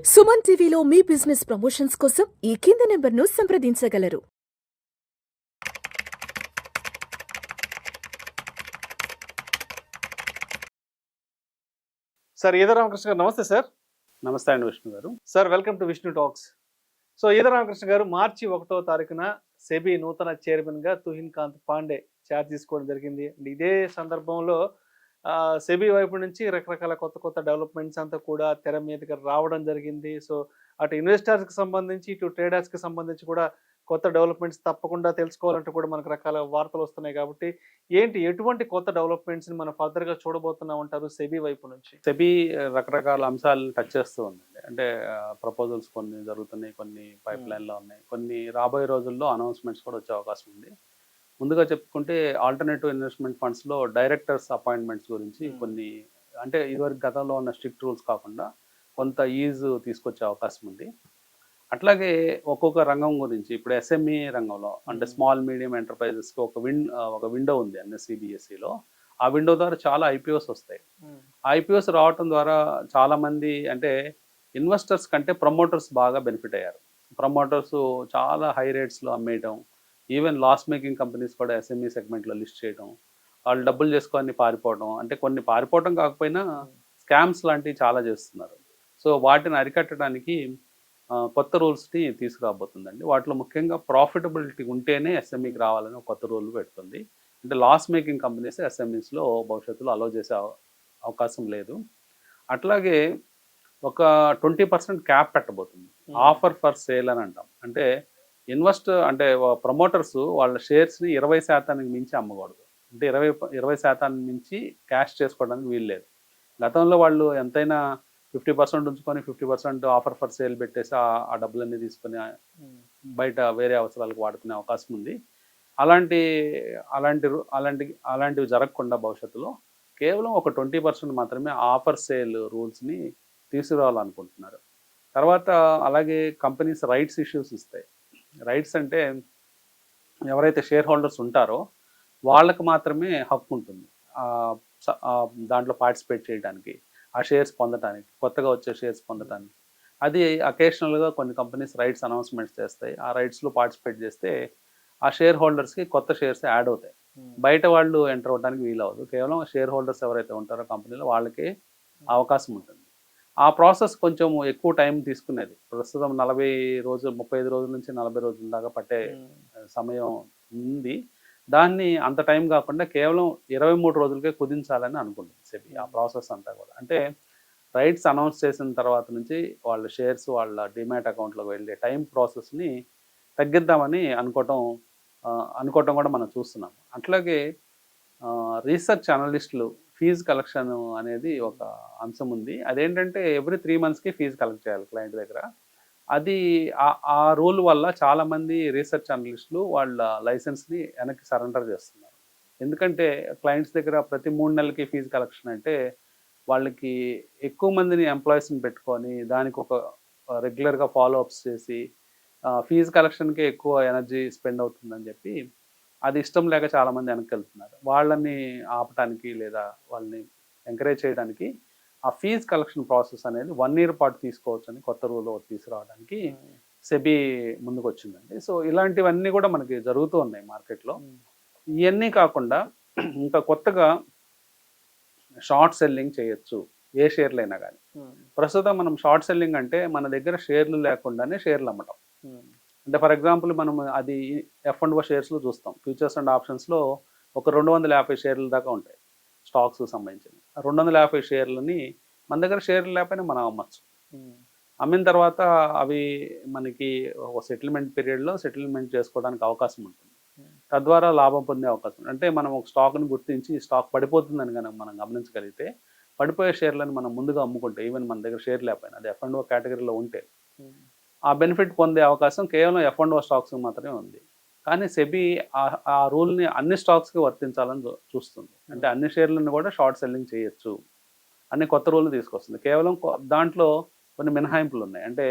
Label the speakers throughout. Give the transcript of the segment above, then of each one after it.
Speaker 1: సుమన్ టీవీలో మీ business promotions కోసం ఈ కింది నెంబర్ను సంప్రదించగలరు.
Speaker 2: సార్ ఈద రామకృష్ణ గారు నమస్తే సార్.
Speaker 3: నమస్తే అండి విష్ణు గారు.
Speaker 2: Sir welcome to Vishnu talks. So ఈద రామకృష్ణ గారు మార్చి 1వ తారీఖున సెబీ నూతన చైర్మన్గా తుహిన్ కాంత్ పాండే ఛార్జ్ తీసుకోవడం జరిగింది. అండ్ ఇదే సందర్భంలో సెబీ వైపు నుంచి రకరకాల కొత్త డెవలప్మెంట్స్ అంతా కూడా తెర మీదకి రావడం జరిగింది. సో అటు ఇన్వెస్టర్స్కి సంబంధించి ఇటు ట్రేడర్స్కి సంబంధించి కూడా కొత్త డెవలప్మెంట్స్ తప్పకుండా తెలుసుకోవాలంటే కూడా మనకు రకాల వార్తలు వస్తున్నాయి. కాబట్టి ఎటువంటి కొత్త డెవలప్మెంట్స్ని మనం ఫర్దర్గా చూడబోతున్నాం అంటారు సెబీ వైపు నుంచి?
Speaker 3: సెబీ రకరకాల అంశాలను టచ్ చేస్తూ ఉందండి. అంటే ప్రపోజల్స్ కొన్ని జరుగుతున్నాయి, కొన్ని పైప్ లైన్లో ఉన్నాయి, కొన్ని రాబోయే రోజుల్లో అనౌన్స్మెంట్స్ కూడా వచ్చే అవకాశం ఉంది. ముందుగా చెప్పుకుంటే ఆల్టర్నేటివ్ ఇన్వెస్ట్మెంట్ ఫండ్స్లో డైరెక్టర్స్ అపాయింట్మెంట్స్ గురించి కొన్ని, అంటే ఇదివరకు గతంలో ఉన్న స్ట్రిక్ట్ రూల్స్ కాకుండా కొంత ఈజ్ తీసుకొచ్చే అవకాశం ఉంది. అట్లాగే ఒక్కొక్క రంగం గురించి ఇప్పుడు ఎస్ఎంఈ రంగంలో అంటే స్మాల్ మీడియం ఎంటర్ప్రైజెస్కి ఒక విండో ఉంది ఎన్ఎస్సిబిఎస్సిలో. ఆ విండో ద్వారా చాలా ఐపీఓస్ వస్తాయి. ఐపీఓస్ రావటం ద్వారా చాలామంది అంటే ఇన్వెస్టర్స్ కంటే ప్రమోటర్స్ బాగా బెనిఫిట్ అయ్యారు. ప్రమోటర్స్ చాలా హై రేట్స్లో అమ్మేయటం, ఈవెన్ లాస్ మేకింగ్ కంపెనీస్ కూడా ఎస్ఎంఈ సెగ్మెంట్లో లిస్ట్ చేయడం, వాళ్ళు డబ్బులు చేసుకొని పారిపోవడం, అంటే కొన్ని పారిపోవడం కాకపోయినా స్కామ్స్ లాంటివి చాలా చేస్తున్నారు. సో వాటిని అరికట్టడానికి కొత్త రూల్స్ని తీసుకురాబోతుందండి. వాటిలో ముఖ్యంగా ప్రాఫిటబిలిటీ ఉంటేనే ఎస్ఎంఈకి రావాలని ఒక కొత్త రూల్ పెడుతుంది. అంటే లాస్ మేకింగ్ కంపెనీస్ ఎస్ఎంఈస్లో భవిష్యత్తులో అలో చేసే అవకాశం లేదు. అట్లాగే ఒక 20% క్యాప్ పెట్టబోతుంది. ఆఫర్ ఫర్ సేల్ అని అంటాం. అంటే అంటే ప్రమోటర్స్ వాళ్ళ షేర్స్ని 20% మించి అమ్మకూడదు. అంటే 20% మించి క్యాష్ చేసుకోవడానికి వీలు లేదు. గతంలో వాళ్ళు ఎంతైనా 50% ఉంచుకొని 50% ఆఫర్ ఫర్ సేల్ పెట్టేసి ఆ డబ్బులన్నీ తీసుకొని బయట వేరే అవసరాలకు వాడుకునే అవకాశం ఉంది. అలాంటివి జరగకుండా భవిష్యత్తులో కేవలం ఒక 20% మాత్రమే ఆఫర్ సేల్ రూల్స్ని తీసుకురావాలనుకుంటున్నారు. తర్వాత అలాగే కంపెనీస్ రైట్స్ ఇష్యూస్ ఇస్తాయి. రైట్స్ అంటే ఎవరైతే షేర్ హోల్డర్స్ ఉంటారో వాళ్ళకు మాత్రమే హక్కు ఉంటుంది దాంట్లో పార్టిసిపేట్ చేయడానికి, ఆ షేర్స్ పొందడానికి, కొత్తగా వచ్చే షేర్స్ పొందడానికి. అది అకేషనల్గా కొన్ని కంపెనీస్ రైట్స్ అనౌన్స్మెంట్స్ చేస్తాయి. ఆ రైట్స్లో పార్టిసిపేట్ చేస్తే ఆ షేర్ హోల్డర్స్కి కొత్త షేర్స్ యాడ్ అవుతాయి. బయట వాళ్ళు ఎంటర్ అవ్వడానికి వీలవదు. కేవలం షేర్ హోల్డర్స్ ఎవరైతే ఉంటారో కంపెనీలో వాళ్ళకి అవకాశం ఉంటుంది. ఆ ప్రాసెస్ కొంచెం ఎక్కువ టైం తీసుకునేది. ప్రస్తుతం 35 రోజుల నుంచి 40 రోజుల దాకా పట్టే సమయం ఉంది. దాన్ని అంత టైం కాకుండా కేవలం 23 రోజులకే కుదించాలని అనుకుంటుంది సెబీ. ఆ ప్రాసెస్ అంతా కూడా అంటే రైట్స్ అనౌన్స్ చేసిన తర్వాత నుంచి వాళ్ళ షేర్స్ వాళ్ళ డిమాట్ అకౌంట్లోకి వెళ్ళే టైం ప్రాసెస్ని తగ్గిద్దామని అనుకోవటం కూడా మనం చూస్తున్నాం. అట్లాగే రీసెర్చ్ అనలిస్టులు ఫీజు కలెక్షన్ అనేది ఒక అంశం ఉంది. అదేంటంటే ఎవ్రీ 3 monthsకి ఫీజు కలెక్ట్ చేయాలి క్లయింట్ దగ్గర. అది ఆ రూల్ వల్ల చాలామంది రీసెర్చ్ అనలిస్టులు వాళ్ళ లైసెన్స్ని వెనక్కి సరెండర్ చేస్తున్నారు. ఎందుకంటే క్లయింట్స్ దగ్గర ప్రతి 3 నెలలకి ఫీజు కలెక్షన్ అంటే వాళ్ళకి ఎక్కువ మందిని ఎంప్లాయీస్ని పెట్టుకొని దానికి ఒక రెగ్యులర్గా ఫాలో అప్స్ చేసి ఫీజు కలెక్షన్కే ఎక్కువ ఎనర్జీ స్పెండ్ అవుతుందని చెప్పి అది ఇష్టం లేక చాలామంది వెనక్కి వెళ్తున్నారు. వాళ్ళని ఆపటానికి లేదా వాళ్ళని ఎంకరేజ్ చేయడానికి ఆ ఫీజ్ కలెక్షన్ ప్రాసెస్ అనేది 1 year పాటు తీసుకోవచ్చు అని కొత్త రూల్ తీసుకురావడానికి సెబీ ముందుకు వచ్చిందండి. సో ఇలాంటివన్నీ కూడా మనకి జరుగుతూ ఉన్నాయి మార్కెట్లో. ఇవన్నీ కాకుండా ఇంకా కొత్తగా షార్ట్ సెల్లింగ్ చేయొచ్చు ఏ షేర్లైనా కానీ. ప్రస్తుతం మనం షార్ట్ సెల్లింగ్ అంటే మన దగ్గర షేర్లు లేకుండానే షేర్లు అమ్మటం. అంటే ఫర్ ఎగ్జాంపుల్ మనం అది F&O షేర్స్లో చూస్తాం. ఫ్యూచర్స్ అండ్ ఆప్షన్స్లో ఒక 250 షేర్ల దాకా ఉంటాయి స్టాక్స్ సంబంధించినవి. 250 షేర్లని మన దగ్గర షేర్లు లేకపోయినా మనం అమ్మచ్చు. అమ్మిన తర్వాత అవి మనకి ఒక సెటిల్మెంట్ పీరియడ్లో సెటిల్మెంట్ చేసుకోవడానికి అవకాశం ఉంటుంది. తద్వారా లాభం పొందే అవకాశం. అంటే మనం ఒక స్టాక్ని గుర్తించి స్టాక్ పడిపోతుందని కనుక మనం గమనించగలిగితే పడిపోయే షేర్లను మనం ముందుగా అమ్ముకుంటే ఈవెన్ మన దగ్గర షేర్ లేకపోయినా అది F&O కేటగిరీలో ఉంటే ఆ బెనిఫిట్ పొందే అవకాశం కేవలం F&O స్టాక్స్ మాత్రమే ఉంది. కానీ సెబీ ఆ రూల్ని అన్ని స్టాక్స్కి వర్తించాలని చూస్తుంది. అంటే అన్ని షేర్లను కూడా షార్ట్ సెల్లింగ్ చేయొచ్చు అన్ని కొత్త రూల్ని తీసుకొస్తుంది. కేవలం దాంట్లో కొన్ని మినహాయింపులు ఉన్నాయి. అంటే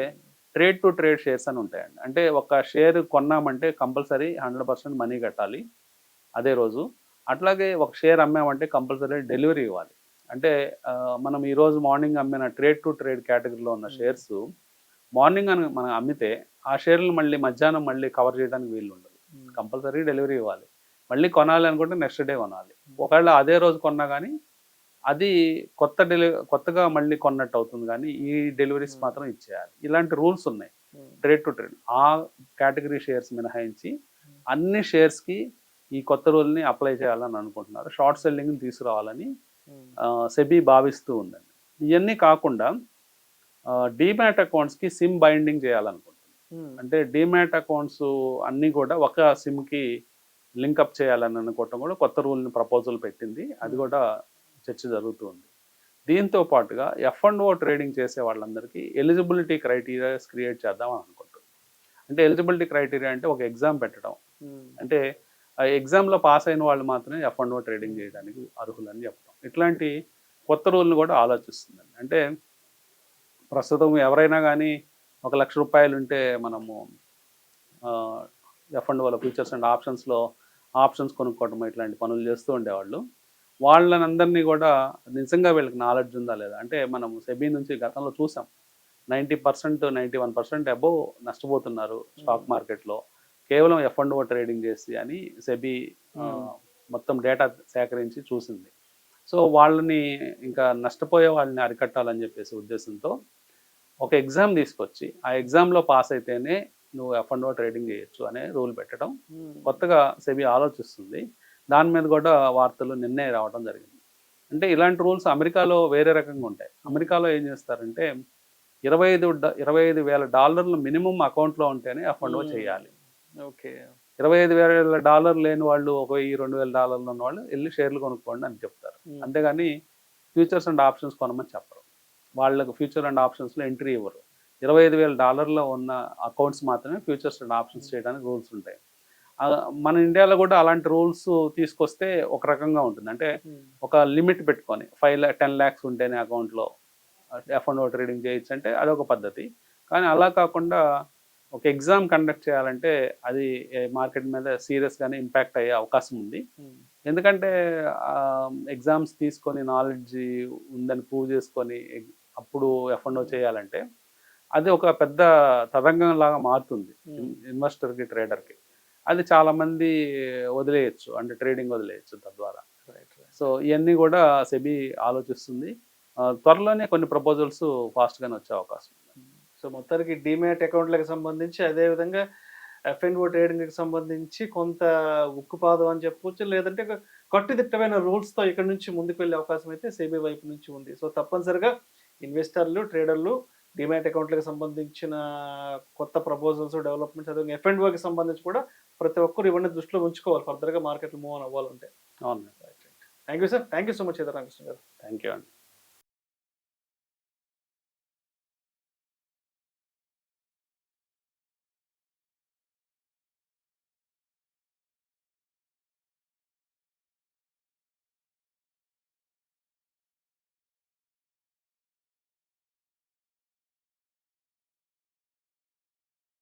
Speaker 3: ట్రేడ్ టు ట్రేడ్ షేర్స్ అని ఉంటాయండి. అంటే ఒక షేర్ కొన్నామంటే కంపల్సరీ 100% మనీ కట్టాలి అదే రోజు. అట్లాగే ఒక షేర్ అమ్మామంటే కంపల్సరీ డెలివరీ ఇవ్వాలి. అంటే మనం ఈరోజు మార్నింగ్ అమ్మిన ట్రేడ్ టు ట్రేడ్ కేటగిరీలో ఉన్న షేర్స్ మార్నింగ్ అని మనం అమ్మితే ఆ షేర్లు మళ్ళీ మధ్యాహ్నం మళ్ళీ కవర్ చేయడానికి వీలు ఉండదు. కంపల్సరీ డెలివరీ ఇవ్వాలి. మళ్ళీ కొనాలి అనుకుంటే నెక్స్ట్ డే కొనాలి. ఒకవేళ అదే రోజు కొన్నా కానీ అది కొత్తగా మళ్ళీ కొన్నట్టు అవుతుంది, కానీ ఈ డెలివరీస్ మాత్రం ఇచ్చేయాలి. ఇలాంటి రూల్స్ ఉన్నాయి ట్రేడ్ టు ట్రేడ్. ఆ కేటగిరీ షేర్స్ మినహాయించి అన్ని షేర్స్కి ఈ కొత్త రూల్ని అప్లై చేయాలని అనుకుంటున్నారు. షార్ట్ సెల్లింగ్ని తీసుకురావాలని సెబీ భావిస్తూ ఉందండి. ఇవన్నీ కాకుండా డీమ్యాట్ అకౌంట్స్కి సిమ్ బైండింగ్ చేయాలనుకుంటుంది. అంటే డీమ్యాట్ అకౌంట్స్ అన్నీ కూడా ఒక సిమ్కి లింకప్ చేయాలని అనుకోవటం కూడా కొత్త రూల్ని ప్రపోజల్ పెట్టింది. అది కూడా చర్చ జరుగుతుంది. దీంతో పాటుగా F&O ట్రేడింగ్ చేసే వాళ్ళందరికీ ఎలిజిబిలిటీ క్రైటీరియాస్ క్రియేట్ చేద్దామని అనుకుంటుంది. అంటే ఎలిజిబిలిటీ క్రైటీరియా అంటే ఒక ఎగ్జామ్ పెట్టడం, అంటే ఆ ఎగ్జామ్లో పాస్ అయిన వాళ్ళు మాత్రమే F&O ట్రేడింగ్ చేయడానికి అర్హులని చెప్పడం. ఇట్లాంటి కొత్త రూల్ని కూడా ఆలోచిస్తుందండి. అంటే ప్రస్తుతం ఎవరైనా కానీ ₹1,00,000 ఉంటే మనము F&Oలో ఫ్యూచర్స్ అండ్ ఆప్షన్స్ కొనుక్కోవడం ఇట్లాంటి పనులు చేస్తూ ఉండేవాళ్ళు. వాళ్ళని అందరినీ కూడా నిజంగా వీళ్ళకి నాలెడ్జ్ ఉందా లేదా, అంటే మనం సెబీ నుంచి గతంలో చూసాం 90%, 91% అబోవ్ నష్టపోతున్నారు స్టాక్ మార్కెట్లో కేవలం F&O ట్రేడింగ్ చేసి అని సెబీ మొత్తం డేటా సేకరించి చూసింది. సో వాళ్ళని ఇంకా నష్టపోయే వాళ్ళని అరికట్టాలని చెప్పేసి ఉద్దేశంతో ఒక ఎగ్జామ్ తీసుకొచ్చి ఆ ఎగ్జామ్లో పాస్ అయితేనే నువ్వు F&O ట్రేడింగ్ చేయొచ్చు అనే రూల్ పెట్టడం కొత్తగా సెబీ ఆలోచిస్తుంది. దాని మీద కూడా వార్తలు నిన్నే రావడం జరిగింది. అంటే ఇలాంటి రూల్స్ అమెరికాలో వేరే రకంగా ఉంటాయి. అమెరికాలో ఏం చేస్తారంటే $25,000 మినిమం అకౌంట్లో ఉంటేనే F&O చేయాలి.
Speaker 2: ఓకే,
Speaker 3: $25,000 లేని వాళ్ళు, ఒక $2,000 ఉన్న వాళ్ళు వెళ్ళి షేర్లు కొనుక్కోండి అని చెప్తారు. అంతేగాని ఫ్యూచర్స్ అండ్ ఆప్షన్స్ కొనమని చెప్పరు. వాళ్ళకు ఫ్యూచర్ అండ్ ఆప్షన్స్లో ఎంట్రీ ఇవ్వరు. $25,000 ఉన్న అకౌంట్స్ మాత్రమే ఫ్యూచర్స్ అండ్ ఆప్షన్స్ చేయడానికి రూల్స్ ఉంటాయి. మన ఇండియాలో కూడా అలాంటి రూల్స్ తీసుకొస్తే ఒక రకంగా ఉంటుంది. అంటే ఒక లిమిట్ పెట్టుకొని 10 lakhs ఉంటేనే అకౌంట్లో F&O ట్రేడింగ్ చేయొచ్చు అంటే అదొక పద్ధతి. కానీ అలా కాకుండా ఒక ఎగ్జామ్ కండక్ట్ చేయాలంటే అది మార్కెట్ మీద సీరియస్గానే ఇంపాక్ట్ అయ్యే అవకాశం ఉంది. ఎందుకంటే ఎగ్జామ్స్ తీసుకొని నాలెడ్జ్ ఉందని ప్రూవ్ చేసుకొని అప్పుడు F&O చేయాలంటే అది ఒక పెద్ద తతంగం లాగా మారుతుంది ఇన్వెస్టర్కి, ట్రేడర్కి. అది చాలామంది వదిలేయచ్చు, అంటే ట్రేడింగ్ వదిలేయచ్చు తద్వారా. సో ఇవన్నీ కూడా సెబీ ఆలోచిస్తుంది. త్వరలోనే కొన్ని ప్రపోజల్స్ ఫాస్ట్గానే వచ్చే అవకాశం ఉంది.
Speaker 2: సో మొత్తానికి డీమ్యాట్ అకౌంట్లకు సంబంధించి, అదేవిధంగా F&O ట్రేడింగ్కి సంబంధించి కొంత ఉక్కుపాదం అని చెప్పవచ్చు, లేదంటే కట్టుదిట్టమైన రూల్స్తో ఇక్కడ నుంచి ముందుకు వెళ్ళే అవకాశం అయితే సెబీ వైపు నుంచి ఉంది. సో తప్పనిసరిగా ఇన్వెస్టర్లు, ట్రేడర్లు డీమ్యాట్ అకౌంట్లకు సంబంధించిన కొత్త ప్రపోజల్స్, డెవలప్మెంట్స్, అదే F&Oకి సంబంధించి కూడా ప్రతి ఒక్కరు ఇవన్నీ దృష్టిలో ఉంచుకోవాలి ఫర్దర్గా మార్కెట్లు మూవ్ ఆన్ అవ్వాలంటే.
Speaker 3: అవును.
Speaker 2: Thank you sir, thank you so much Ramakrishna గారు.
Speaker 3: థ్యాంక్ యూ అండి.